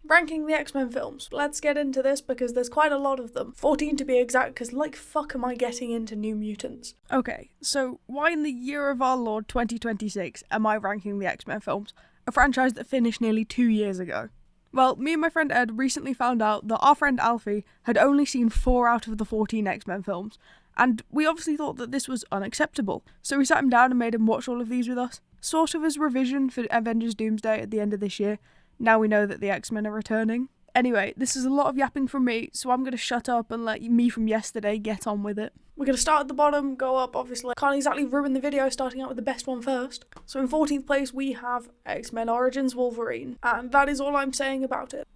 Ranking the X-Men films. Let's get into this because there's quite a lot of them. 14 to be exact, because like fuck am I getting into New Mutants? Okay, so why in the year of our Lord 2026 am I ranking the X-Men films? A franchise that finished nearly 2 years ago. Well, me and my friend Ed recently found out that our friend Alfie had only seen 4 out of the 14 X-Men films, and we obviously thought that this was unacceptable, so we sat him down and made him watch all of these with us, sort of as revision for Avengers Doomsday at the end of this year. Now we know that the X-Men are returning. Anyway, this is a lot of yapping from me, so I'm going to shut up and let me from yesterday get on with it. We're going to start at the bottom, go up, obviously. Can't exactly ruin the video starting out with the best one first. So in 14th place, we have X-Men Origins Wolverine, and that is all I'm saying about it.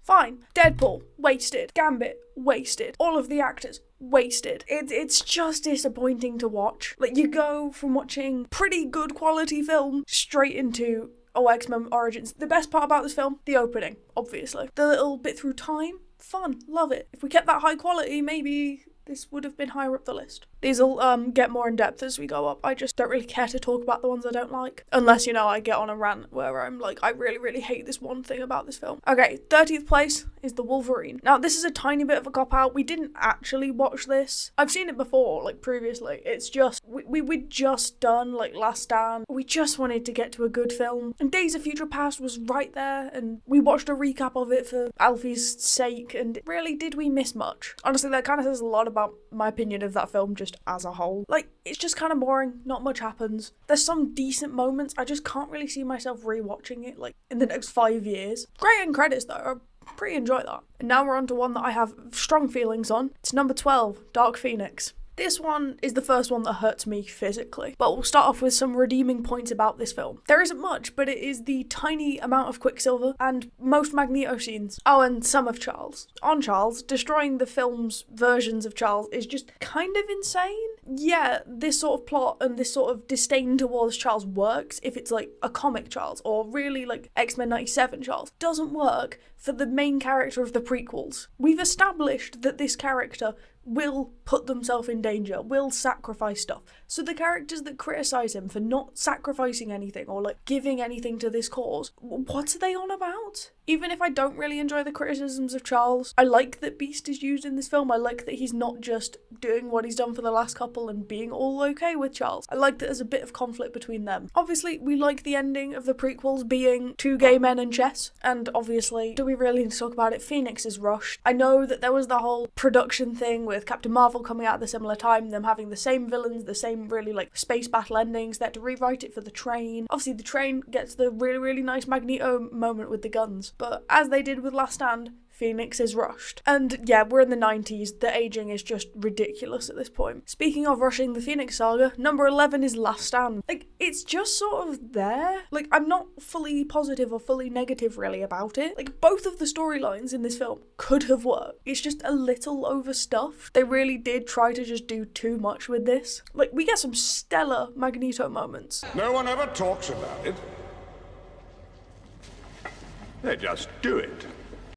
Fine. Deadpool, wasted. Gambit, wasted. All of the actors, wasted. It's just disappointing to watch. Like, you go from watching pretty good quality film straight into X-Men Origins. The best part about this film, the opening, obviously. The little bit through time, fun, love it. If we kept that high quality, maybe this would have been higher up the list. These will get more in depth as we go up. I just don't really care to talk about the ones I don't like. Unless, I get on a rant where I'm like, I really, really hate this one thing about this film. Okay, 30th place is The Wolverine. Now, this is a tiny bit of a cop-out. We didn't actually watch this. I've seen it before, like, previously. It's just, we'd just done, like, Last Stand. We just wanted to get to a good film. And Days of Future Past was right there, and we watched a recap of it for Alfie's sake, and really, did we miss much? Honestly, that kind of says a lot about my opinion of that film just as a whole. Like, it's just kind of boring, not much happens. There's some decent moments, I just can't really see myself rewatching it, like, in the next 5 years. Great end credits, though. I pretty enjoy that. And now we're on to one that I have strong feelings on. It's number 12, Dark Phoenix. This one is the first one that hurts me physically, but we'll start off with some redeeming points about this film. There isn't much, but it is the tiny amount of Quicksilver and most Magneto scenes. Oh, and some of Charles. On Charles, destroying the film's versions of Charles is just kind of insane. Yeah, this sort of plot and this sort of disdain towards Charles works if it's like a comic Charles, or really like X-Men 97 Charles. Doesn't work for the main character of the prequels. We've established that this character will put themselves in danger, will sacrifice stuff. So the characters that criticise him for not sacrificing anything or like giving anything to this cause, what are they on about? Even if I don't really enjoy the criticisms of Charles, I like that Beast is used in this film. I like that he's not just doing what he's done for the last couple and being all okay with Charles. I like that there's a bit of conflict between them. Obviously, we like the ending of the prequels being 2 gay men and chess. And obviously, do we really need to talk about it? Phoenix is rushed. I know that there was the whole production thing with Captain Marvel coming out at the similar time, them having the same villains, the same really like space battle endings. They had to rewrite it for the train. Obviously, the train gets the really, really nice Magneto moment with the guns. But as they did with Last Stand, Phoenix is rushed. And yeah, we're in the 90s, the aging is just ridiculous at this point. Speaking of rushing the Phoenix saga, number 11 is Last Stand. Like, it's just sort of there. Like, I'm not fully positive or fully negative really about it. Like, both of the storylines in this film could have worked. It's just a little overstuffed. They really did try to just do too much with this. Like, we get some stellar Magneto moments. No one ever talks about it. They just do it.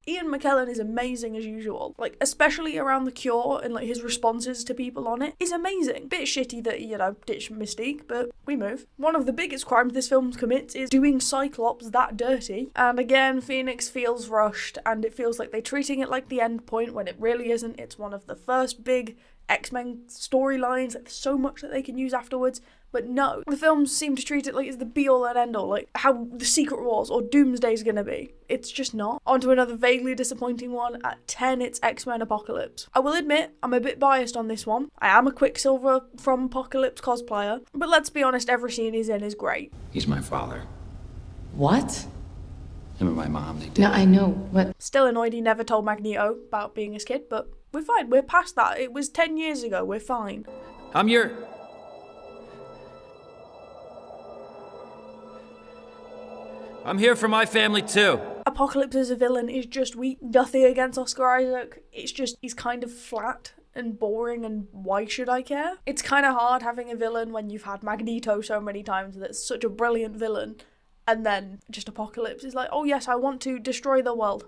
Ian McKellen is amazing as usual, like, especially around the cure and, like, his responses to people on it is amazing. Bit shitty that he, ditched Mystique, but we move. One of the biggest crimes this film commits is doing Cyclops that dirty, and again, Phoenix feels rushed, and it feels like they're treating it like the end point when it really isn't. It's one of the first big X-Men storylines, like, there's so much that they can use afterwards. But no, the films seem to treat it like it's the be-all and end-all, like how the Secret Wars or Doomsday's gonna be. It's just not. On to another vaguely disappointing one. At 10, it's X-Men Apocalypse. I will admit, I'm a bit biased on this one. I am a Quicksilver from Apocalypse cosplayer, but let's be honest, every scene he's in is great. He's my father. What? Him and my mom, they did. No, I know, but... Still annoyed he never told Magneto about being his kid, but we're fine. We're past that. It was 10 years ago. We're fine. I'm here for my family too. Apocalypse as a villain is just weak. Nothing against Oscar Isaac. It's just, he's kind of flat and boring, and why should I care? It's kind of hard having a villain when you've had Magneto so many times that's such a brilliant villain, and then just Apocalypse is like, oh yes, I want to destroy the world.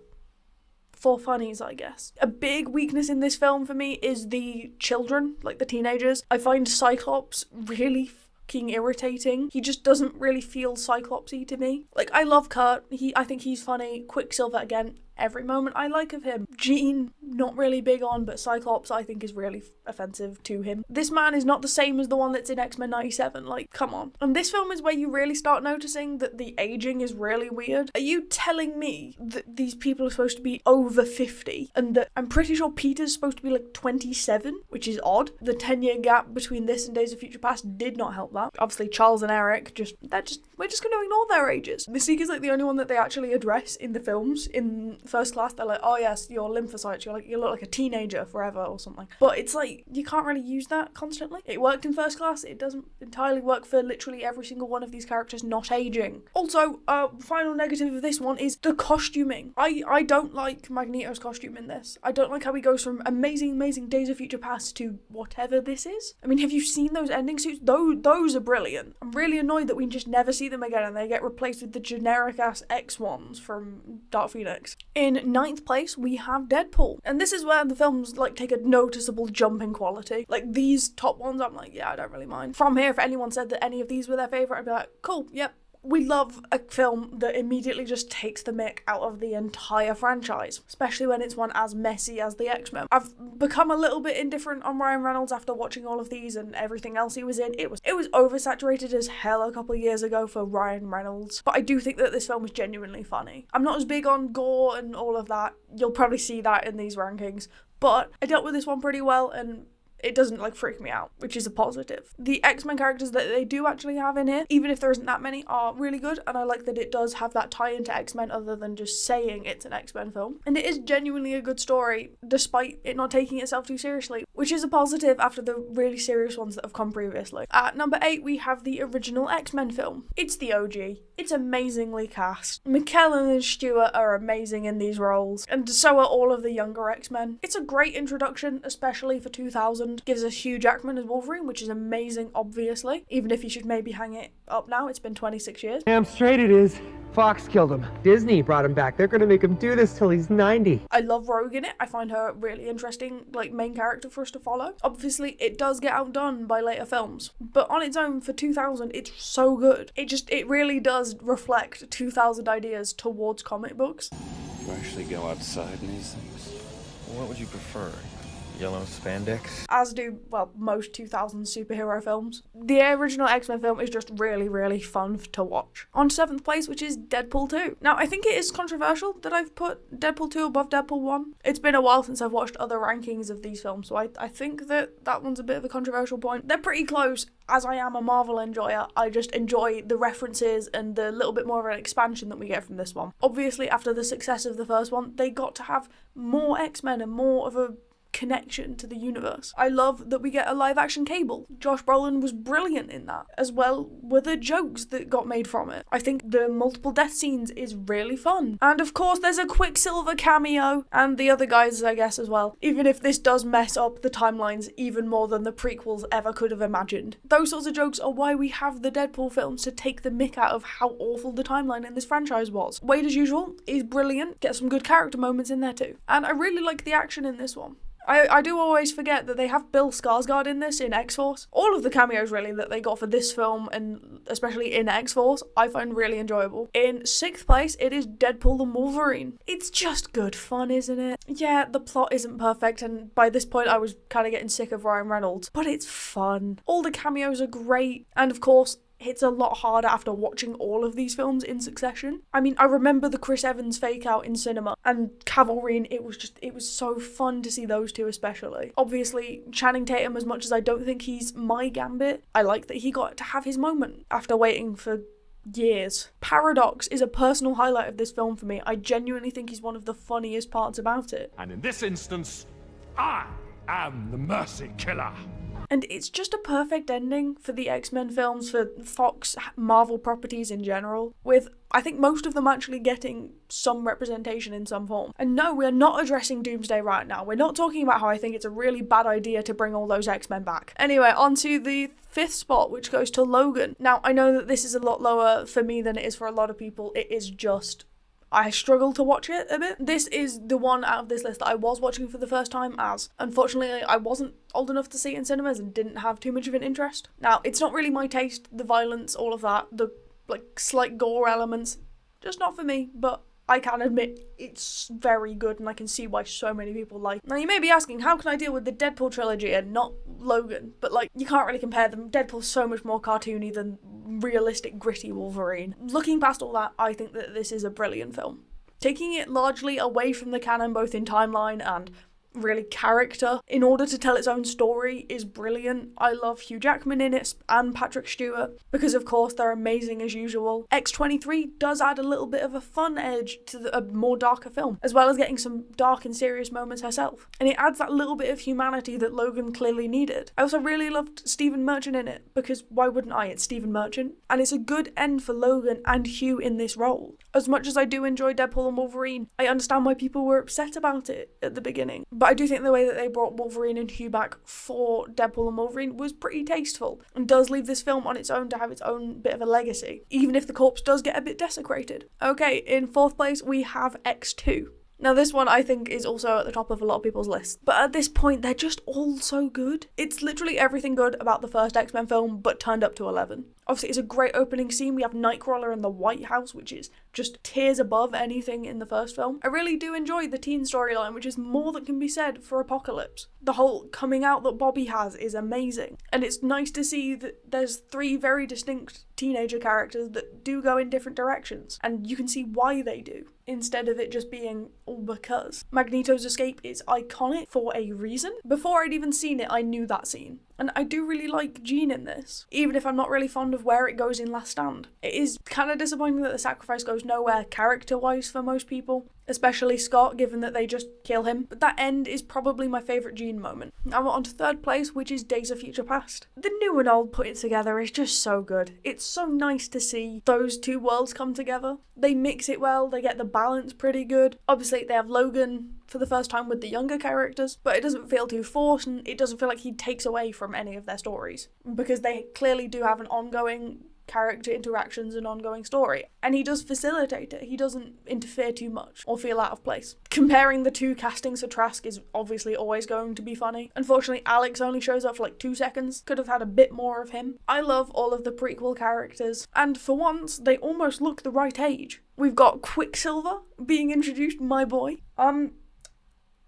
For funnies, I guess. A big weakness in this film for me is the children, like the teenagers. I find Cyclops really fucking irritating. He just doesn't really feel Cyclopsy to me. Like, I love Kurt. I think he's funny. Quicksilver, again, every moment I like of him. Jean, not really big on, but Cyclops I think is really offensive to him. This man is not the same as the one that's in X-Men 97, like, come on. And this film is where you really start noticing that the aging is really weird. Are you telling me that these people are supposed to be over 50, and that I'm pretty sure Peter's supposed to be like 27, which is odd. The 10-year gap between this and Days of Future Past did not help that. Obviously Charles and Eric, we're just going to ignore their ages. Mystique's like the only one that they actually address in the films. In First Class, they're like, oh yes, your lymphocytes, you look like a teenager forever or something. But it's like, you can't really use that constantly. It worked in First Class, it doesn't entirely work for literally every single one of these characters not aging. Also, final negative of this one is the costuming. I don't like Magneto's costume in this. I don't like how he goes from amazing Days of Future Past to whatever this is. I mean, have you seen those ending suits? Those are brilliant. I'm really annoyed that we just never see them again and they get replaced with the generic ass X ones from Dark Phoenix. In 9th place, we have Deadpool. And this is where the films like take a noticeable jump in quality. Like these top ones, I'm like, yeah, I don't really mind. From here, if anyone said that any of these were their favourite, I'd be like, cool, yep. We love a film that immediately just takes the mick out of the entire franchise, especially when it's one as messy as the X-Men. I've become a little bit indifferent on Ryan Reynolds after watching all of these and everything else he was in. It was oversaturated as hell a couple of years ago for Ryan Reynolds, but I do think that this film is genuinely funny. I'm not as big on gore and all of that. You'll probably see that in these rankings, but I dealt with this one pretty well and it doesn't like freak me out, which is a positive. The X-Men characters that they do actually have in here, even if there isn't that many, are really good, and I like that it does have that tie into X-Men other than just saying it's an X-Men film. And it is genuinely a good story, despite it not taking itself too seriously, which is a positive after the really serious ones that have come previously. At number 8, we have the original X-Men film. It's the OG. It's amazingly cast. McKellen and Stewart are amazing in these roles, and so are all of the younger X-Men. It's a great introduction, especially for 2000. Gives us Hugh Jackman as Wolverine, which is amazing, obviously. Even if you should maybe hang it up now, it's been 26 years. Damn straight it is. Fox killed him. Disney brought him back. They're gonna make him do this till he's 90. I love Rogue in it. I find her a really interesting, like, main character for us to follow. Obviously, it does get outdone by later films, but on its own, for 2000, it's so good. It really does reflect 2000 ideas towards comic books. You actually go outside in these things? What would you prefer? Yellow spandex? As do, well, most 2000 superhero films. The original X-Men film is just really, really fun to watch. On 7th place, which is Deadpool 2. Now, I think it is controversial that I've put Deadpool 2 above Deadpool 1. It's been a while since I've watched other rankings of these films, so I think that one's a bit of a controversial point. They're pretty close. As I am a Marvel enjoyer, I just enjoy the references and the little bit more of an expansion that we get from this one. Obviously, after the success of the first one, they got to have more X-Men and more of a connection to the universe. I love that we get a live action Cable. Josh Brolin was brilliant in that, as well were the jokes that got made from it. I think the multiple death scenes is really fun. And of course there's a Quicksilver cameo, and the other guys I guess as well, even if this does mess up the timelines even more than the prequels ever could have imagined. Those sorts of jokes are why we have the Deadpool films, to take the mick out of how awful the timeline in this franchise was. Wade, as usual, is brilliant, get some good character moments in there too. And I really like the action in this one. I do always forget that they have Bill Skarsgård in this, in X-Force. All of the cameos, really, that they got for this film, and especially in X-Force, I find really enjoyable. In 6th place, it is Deadpool and Wolverine. It's just good fun, isn't it? Yeah, the plot isn't perfect, and by this point I was kind of getting sick of Ryan Reynolds, but it's fun. All the cameos are great, and of course, hits a lot harder after watching all of these films in succession. I mean, I remember the Chris Evans fake out in cinema, and Cavalry, and it was so fun to see those two especially. Obviously, Channing Tatum, as much as I don't think he's my Gambit, I like that he got to have his moment after waiting for years. Paradox is a personal highlight of this film for me. I genuinely think he's one of the funniest parts about it. And in this instance, I am the Mercy Killer. And it's just a perfect ending for the X-Men films, for Fox Marvel properties in general, with I think most of them actually getting some representation in some form. And no, we're not addressing Doomsday right now. We're not talking about how I think it's a really bad idea to bring all those X-Men back. Anyway, on to the 5th spot, which goes to Logan. Now, I know that this is a lot lower for me than it is for a lot of people. It is just I struggled to watch it a bit. This is the one out of this list that I was watching for the first time, as unfortunately I wasn't old enough to see it in cinemas and didn't have too much of an interest. Now, it's not really my taste, the violence, all of that, the like slight gore elements, just not for me, but I can admit it's very good and I can see why so many people like it. Now you may be asking, how can I deal with the Deadpool trilogy and not Logan? But like, you can't really compare them. Deadpool's so much more cartoony than realistic, gritty Wolverine. Looking past all that, I think that this is a brilliant film. Taking it largely away from the canon, both in timeline and really character, in order to tell its own story, is brilliant. I love Hugh Jackman in it and Patrick Stewart because of course they're amazing as usual. X-23 does add a little bit of a fun edge to a more darker film, as well as getting some dark and serious moments herself, and it adds that little bit of humanity that Logan clearly needed. I also really loved Stephen Merchant in it because why wouldn't I? It's Stephen Merchant, and it's a good end for Logan and Hugh in this role. As much as I do enjoy Deadpool and Wolverine, I understand why people were upset about it at the beginning. But I do think the way that they brought Wolverine and Hugh back for Deadpool and Wolverine was pretty tasteful, and does leave this film on its own to have its own bit of a legacy, even if the corpse does get a bit desecrated. Okay, in fourth place we have X2. Now this one I think is also at the top of a lot of people's lists, but at this point they're just all so good. It's literally everything good about the first X-Men film, but turned up to 11. Obviously it's a great opening scene. We have Nightcrawler in the White House, which is just tiers above anything in the first film. I really do enjoy the teen storyline, which is more than can be said for Apocalypse. The whole coming out that Bobby has is amazing, and it's nice to see that there's 3 very distinct teenager characters that do go in different directions, and you can see why they do, instead of it just being all because. Magneto's escape is iconic for a reason. Before I'd even seen it, I knew that scene. And I do really like Jean in this, even if I'm not really fond of where it goes in Last Stand. It is kind of disappointing that the sacrifice goes nowhere character-wise for most people, especially Scott, given that they just kill him. But that end is probably my favourite Jean moment. Now we're on to third place, which is Days of Future Past. The new and old put it together is just so good. It's so nice to see those two worlds come together. They mix it well, they get the balance pretty good. Obviously they have Logan for the first time with the younger characters, but it doesn't feel too forced, and it doesn't feel like he takes away from any of their stories, because they clearly do have an ongoing character interactions and ongoing story, and he does facilitate it. He doesn't interfere too much or feel out of place. Comparing the two castings for Trask is obviously always going to be funny. Unfortunately, Alex only shows up for like 2 seconds. Could have had a bit more of him. I love all of the prequel characters, and for once they almost look the right age. We've got Quicksilver being introduced, my boy.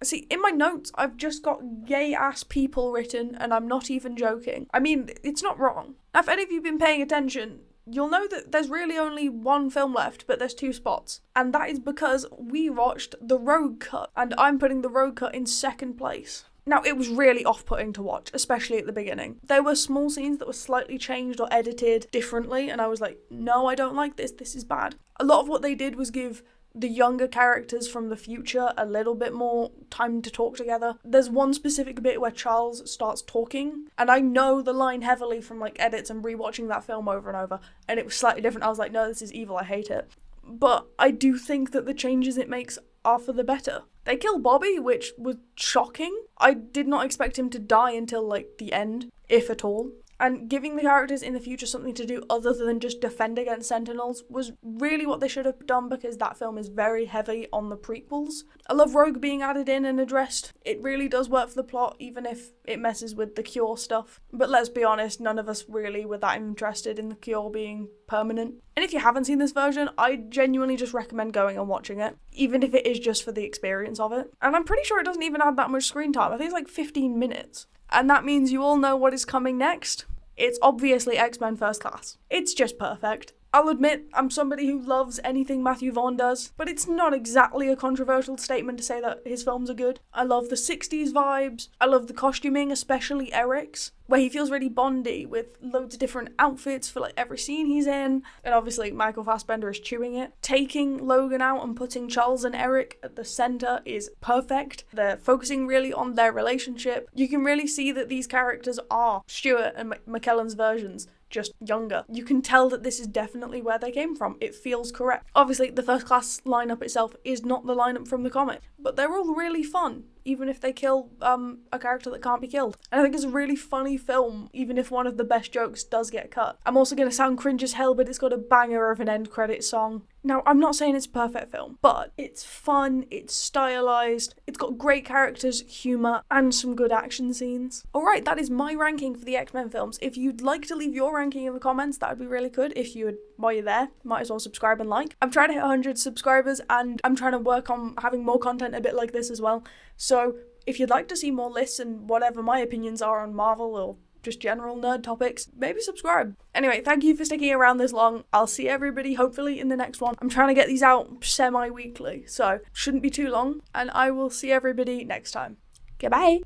See, in my notes, I've just got gay-ass people written, and I'm not even joking. I mean, it's not wrong. Now, if any of you have been paying attention, you'll know that there's really only 1 film left, but there's 2 spots. And that is because we watched the Rogue Cut, and I'm putting the Rogue Cut in second place. Now, it was really off-putting to watch, especially at the beginning. There were small scenes that were slightly changed or edited differently, and I was like, no, I don't like this is bad. A lot of what they did was give the younger characters from the future a little bit more time to talk together. There's one specific bit where Charles starts talking, and I know the line heavily from like edits and rewatching that film over and over, and it was slightly different. I was like, no, this is evil, I hate it. But I do think that the changes it makes are for the better. They kill Bobby, which was shocking. I did not expect him to die until like the end, if at all. And giving the characters in the future something to do other than just defend against Sentinels was really what they should have done, because that film is very heavy on the prequels. I love Rogue being added in and addressed. It really does work for the plot, even if it messes with the Cure stuff. But let's be honest, none of us really were that interested in the Cure being permanent. And if you haven't seen this version, I genuinely just recommend going and watching it, even if it is just for the experience of it. And I'm pretty sure it doesn't even add that much screen time. I think it's like 15 minutes. And that means you all know what is coming next. It's obviously X-Men First Class. It's just perfect. I'll admit, I'm somebody who loves anything Matthew Vaughn does, but it's not exactly a controversial statement to say that his films are good. I love the 60s vibes. I love the costuming, especially Eric's, where he feels really Bondy with loads of different outfits for like every scene he's in. And obviously Michael Fassbender is chewing it. Taking Logan out and putting Charles and Eric at the center is perfect. They're focusing really on their relationship. You can really see that these characters are Stewart and McKellen's versions, just younger. You can tell that this is definitely where they came from. It feels correct. Obviously, the First Class lineup itself is not the lineup from the comic, but they're all really fun. even if they kill a character that can't be killed. And I think it's a really funny film, even if one of the best jokes does get cut. I'm also going to sound cringe as hell, but it's got a banger of an end credit song. Now, I'm not saying it's a perfect film, but it's fun, it's stylized, it's got great characters, humour, and some good action scenes. Alright, that is my ranking for the X-Men films. If you'd like to leave your ranking in the comments, that would be really good. If you would, while you're there, might as well subscribe and like. I'm trying to hit 100 subscribers, and I'm trying to work on having more content a bit like this as well. So, if you'd like to see more lists and whatever my opinions are on Marvel or just general nerd topics, maybe subscribe. Anyway, thank you for sticking around this long. I'll see everybody hopefully in the next one. I'm trying to get these out semi-weekly, so shouldn't be too long, and I will see everybody next time. Goodbye.